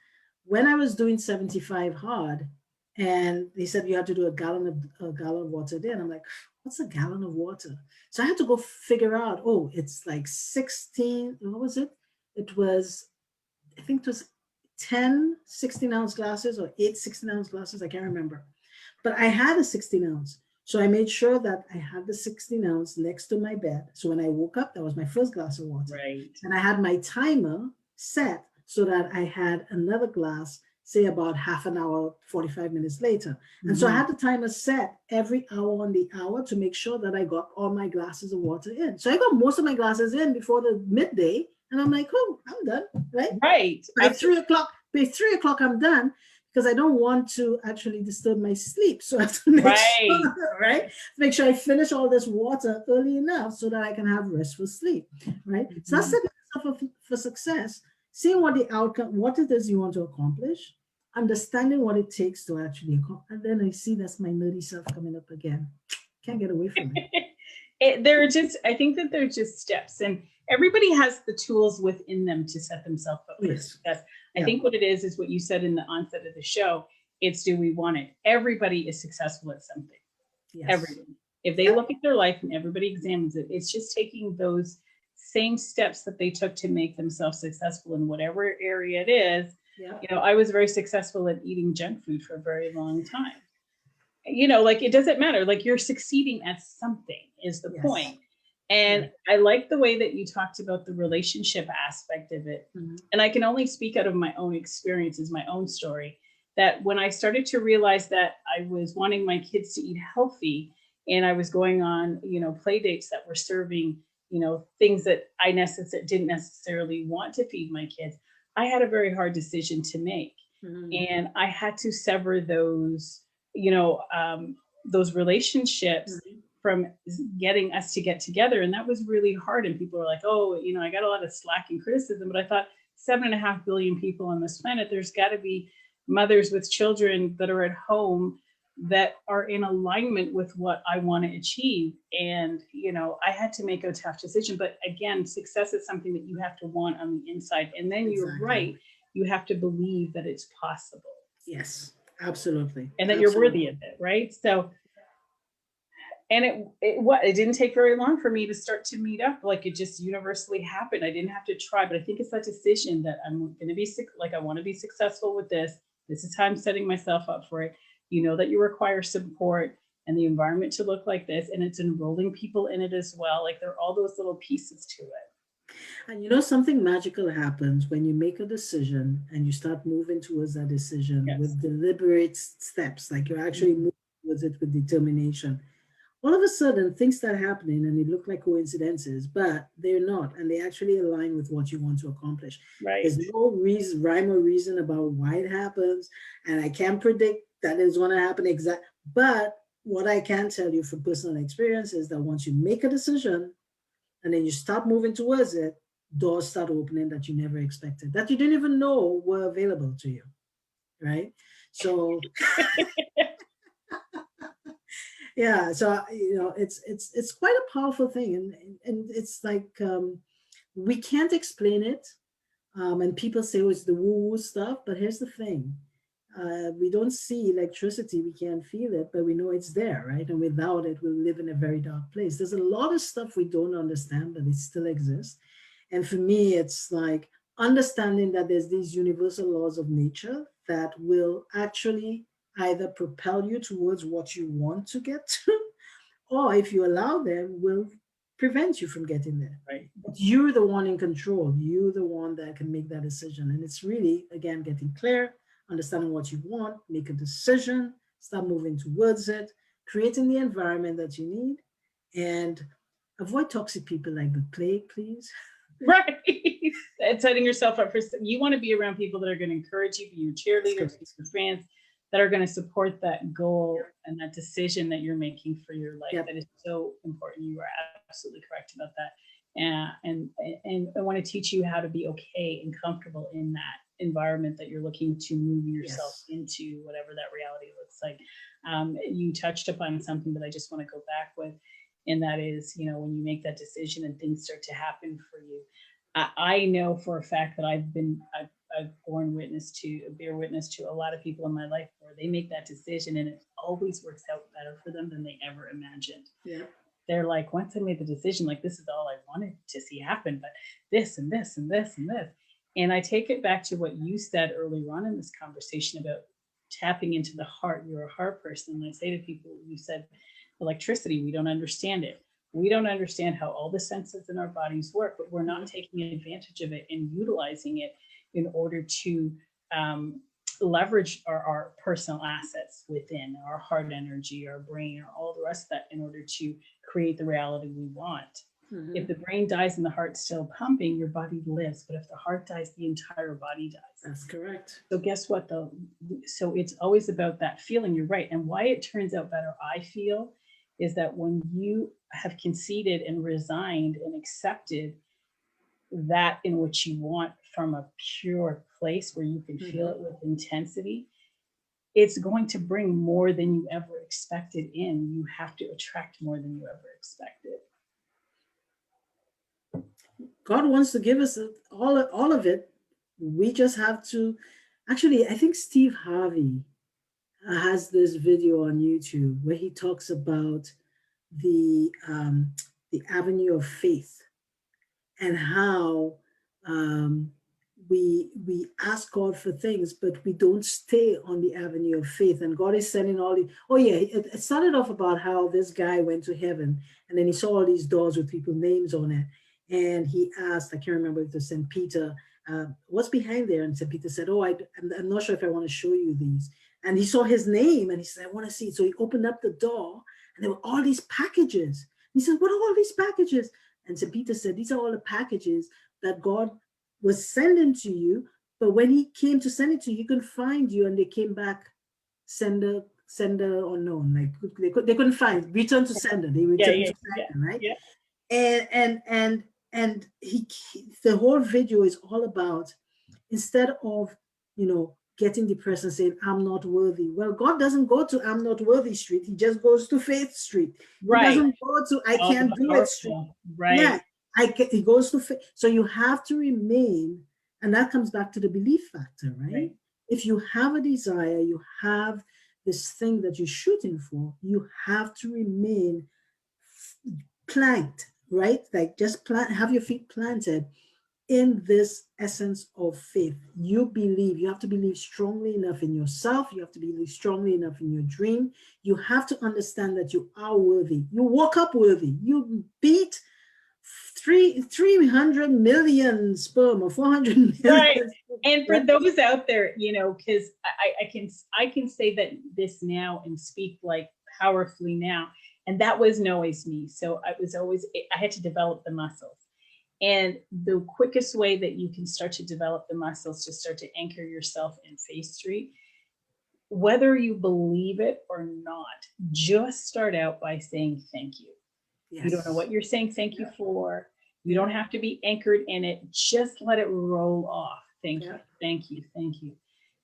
When I was doing 75 hard, and they said you had to do a gallon of water a day, and I'm like, what's a gallon of water? So I had to go figure out. Oh, it's like 16. What was it? It was, I think it was 10 16-ounce glasses or 8 16-ounce glasses. I can't remember. But I had a 16 ounce. So I made sure that I had the 16 ounce next to my bed. So when I woke up, that was my first glass of water. Right. And I had my timer set so that I had another glass, say about half an hour, 45 minutes later. And so I Hmm. had the timer set every hour on the hour to make sure that I got all my glasses of water in. So I got most of my glasses in before the midday. And I'm like, oh, I'm done, right? Right. By Absolutely. 3 o'clock, I'm done because I don't want to actually disturb my sleep. So I have to make Right. sure, right? Make sure I finish all this water early enough so that I can have restful sleep, right? So that's Hmm. setting yourself up for success. Seeing what the outcome, what it is you want to accomplish, understanding what it takes to actually accomplish. And then I see that's my nerdy self coming up again. Can't get away from it. They're just, I think that they're just steps, and everybody has the tools within them to set themselves up for Yes. success. I Yeah. think what it is what you said in the onset of the show. It's, do we want it? Everybody is successful at something. Yes. Everyone. If they Yep. look at their life and everybody examines it, it's just taking those same steps that they took to make themselves successful in whatever area it is. Yep. I was very successful at eating junk food for a very long time. Like it doesn't matter. Like you're succeeding at something is the Yes. point. And Yeah. I like the way that you talked about the relationship aspect of it. Mhm. And I can only speak out of my own experiences, my own story, that when I started to realize that I was wanting my kids to eat healthy and I was going on, play dates that were serving, things that didn't necessarily want to feed my kids, I had a very hard decision to make. Mhm. And I had to sever you know, um, those relationships Mhm. from getting us to get together. And that was really hard. And people are like, oh, I got a lot of slack and criticism, but I thought 7.5 billion people on this planet, there's got to be mothers with children that are at home that are in alignment with what I want to achieve. And, I had to make a tough decision. But again, success is something that you have to want on the inside. And then you're Exactly. right, you have to believe that it's possible Yes, absolutely. and that you're Absolutely. worthy of it, right? So, and it didn't take very long for me to start to meet up. Like it just universally happened. I didn't have to try, but I think it's that decision that I'm going to be sick. Like I want to be successful with this. This is how I'm setting myself up for it. You know that you require support and the environment to look like this, and it's enrolling people in it as well. Like there are all those little pieces to it. And you know, something magical happens when you make a decision and you start moving towards that decision Yes. with deliberate steps, like you're actually Mhm. moving towards it with determination. all of a sudden things start happening and they look like coincidences, but they're not, and they actually align with what you want to accomplish. Right. There's no reason, rhyme or reason about why it happens, and I can't predict that it's going to happen exact. But what I can tell you from personal experience is that once you make a decision and then you start moving towards it, doors start opening that you never expected, that you didn't even know were available to you, right? So yeah, so it's quite a powerful thing, and it's like we can't explain it, and people say, oh, it's the woo woo stuff, but here's the thing. We don't see electricity, we can't feel it, but we know it's there, right? And without it, we'll live in a very dark place. There's a lot of stuff we don't understand, but it still exists. And for me, it's like understanding that there's these universal laws of nature that will actually either propel you towards what you want to get to, or if you allow them, will prevent you from getting there. Right. But you're the one in control. You're the one that can make that decision. And it's really, again, getting clear, understanding what you want, make a decision, start moving towards it, creating the environment that you need, and avoid toxic people like the plague, please. Right. And setting yourself up for, you want to be around people that are going to encourage you, be your cheerleaders, be your fans, that are going to support that goal and that decision that you're making for your life. That is so important. You are absolutely correct about that. And I want to teach you how to be okay and comfortable in that environment that you're looking to move yourself into, whatever that reality looks like. You touched upon something that I just want to go back with, and that is, you know, when you make that decision and things start to happen for you. I know for a fact that I've bear witness to a lot of people in my life where they make that decision and it always works out better for them than they ever imagined. Yeah. They're like, once I made the decision, like, this is all I wanted to see happen, but this and this and this and this. And I take it back to what you said earlier on in this conversation about tapping into the heart. You're a heart person. And I say to people, you said electricity, we don't understand it. We don't understand how all the senses in our bodies work, but we're not taking advantage of it and utilizing it in order to leverage our personal assets within our heart energy, our brain, or all the rest of that in order to create the reality we want. Mm-hmm. If the brain dies and the heart's still pumping, your body lives. But if the heart dies, the entire body dies. That's correct. So guess what, though? So it's always about that feeling. You're right. And why it turns out better, I feel, is that when you have conceded and resigned and accepted that in which you want from a pure place where you can feel it with intensity, it's going to bring more than you ever expected in. You have to attract more than you ever expected. God wants to give us all of it. We just have to, actually, I think Steve Harvey has this video on YouTube where he talks about the avenue of faith and how we ask God for things, but we don't stay on the avenue of faith. And God is sending all the, it started off about how this guy went to heaven and then he saw all these doors with people's names on it. And he asked, I can't remember if it was St. Peter, what's behind there? And St. Peter said, I'm not sure if I want to show you these. And he saw his name and he said, I want to see it. So he opened up the door and there were all these packages. He said, what are all these packages? And St. Peter said, these are all the packages that God was sending to you. But when he came to send it to you, he couldn't find you. And they came back, sender unknown. Like they couldn't find, return to sender. They returned to sender, right? Yeah. And the whole video is all about, instead of, getting depressed and saying, I'm not worthy. Well, God doesn't go to I'm not worthy street. He just goes to Faith Street. Right. He doesn't go to I can't do it street. Right. Yeah. He goes to faith. So you have to remain, and that comes back to the belief factor, right? If you have a desire, you have this thing that you're shooting for, you have to remain planked, right? Like just have your feet planted in this essence of faith. You have to believe strongly enough in yourself. You have to believe strongly enough in your dream. You have to understand that you are worthy. You woke up worthy. You beat 300 million sperm or 400 million. Right. And for those out there, because I can say that this now and speak like powerfully now, And that wasn't always me. So I had to develop the muscles. And the quickest way that you can start to develop the muscles to start to anchor yourself in Faith Street, whether you believe it or not, just start out by saying thank you. Yes. You don't know what you're saying thank you for. You don't have to be anchored in it. Just let it roll off. Thank you, thank you, thank you.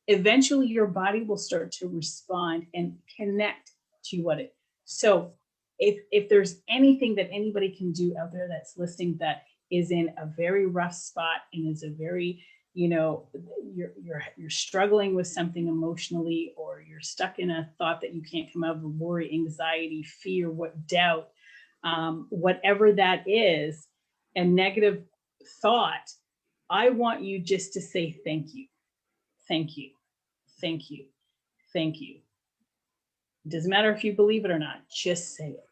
Eventually, your body will start to respond and connect to what it. So if there's anything that anybody can do out there that's listening that is in a very rough spot and is a very, you're struggling with something emotionally, or you're stuck in a thought that you can't come out of, worry, anxiety, fear, doubt, whatever that is, a negative thought, I want you just to say thank you, thank you, thank you, thank you. It doesn't matter if you believe it or not, just say it.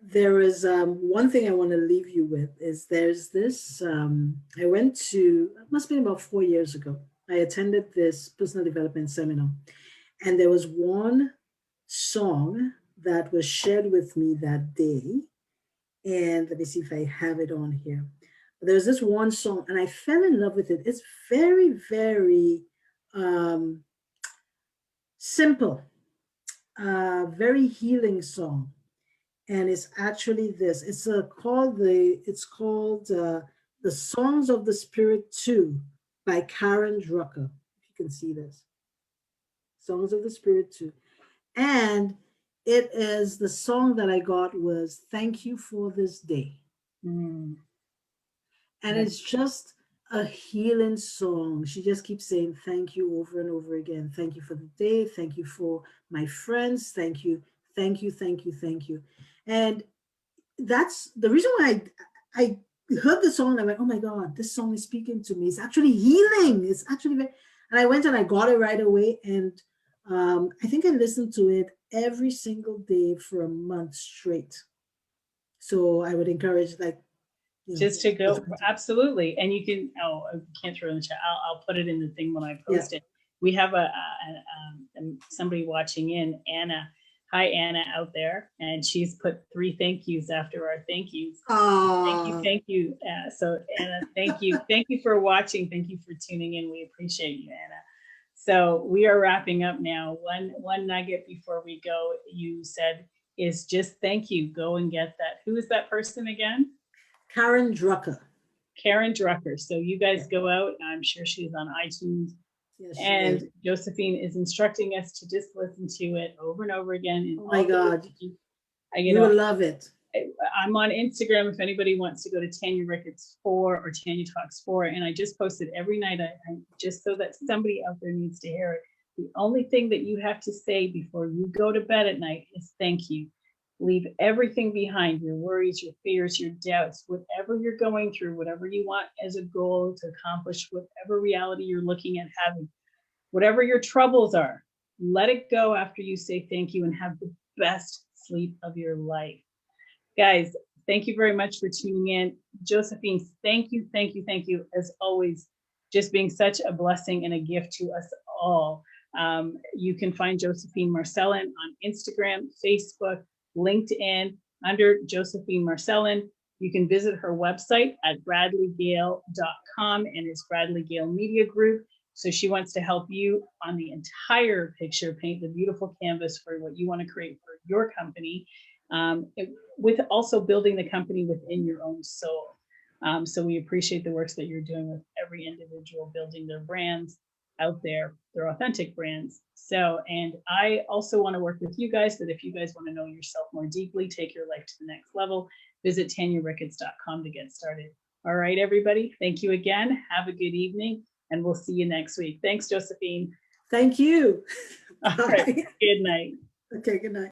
There is one thing I want to leave you with is there's this, I went to, it must have been about 4 years ago. I attended this personal development seminar, and there was one song that was shared with me that day. And let me see if I have it on here. There was this one song and I fell in love with it. It's very, very simple, very healing song. And it's actually this. It's called The Songs of the Spirit 2 by Karen Drucker. If you can see this. Songs of the Spirit 2. And it is, the song that I got was Thank You for This Day. And it's just a healing song. She just keeps saying thank you over and over again. Thank you for the day. Thank you for my friends. Thank you. Thank you. Thank you. Thank you. And that's the reason why I heard the song and I went, oh my God, this song is speaking to me. It's actually healing. It's actually very, and I went and I got it right away. And I think I listened to it every single day for a month straight. So I would encourage, like, just to go, absolutely. And you can, I can't throw in the chat. I'll put it in the thing when I post it. We have somebody watching in, Anna. Hi, Anna, out there. And she's put 3 thank yous after our thank yous. Thank you. So Anna, thank you. Thank you for watching. Thank you for tuning in. We appreciate you, Anna. So we are wrapping up now. One nugget before we go, you said, is just thank you. Go and get that. Who is that person again? Karen Drucker. Karen Drucker. So you guys go out. I'm sure she's on iTunes. Yes, and Josephine is instructing us to just listen to it over and over again. Oh my God. You will love it. I'm on Instagram if anybody wants to go to Tanya Ricketts 4 or Tanya Talks 4. And I just post it every night. I just so that somebody out there needs to hear it. The only thing that you have to say before you go to bed at night is thank you. Leave everything behind, your worries, your fears, your doubts, whatever you're going through, whatever you want as a goal to accomplish, whatever reality you're looking at having, whatever your troubles are, let it go after you say thank you and have the best sleep of your life. Guys, thank you very much for tuning in. Josephine, thank you, thank you, thank you. As always, just being such a blessing and a gift to us all. You can find Josephine Marcellin on Instagram, Facebook, LinkedIn under Josephine Marcellin. You can visit her website at bradleygale.com, and it's Bradley Gale Media Group. So she wants to help you on the entire picture, paint the beautiful canvas for what you want to create for your company, with also building the company within your own soul. So we appreciate the works that you're doing with every individual building their brands out there, their authentic brands. So, and I also want to work with you guys that if you guys want to know yourself more deeply, take your life to the next level, visit TanyaRicketts.com to get started. All right, everybody. Thank you again. Have a good evening, and we'll see you next week. Thanks, Josephine. Thank you. All right. Good night. Okay, good night.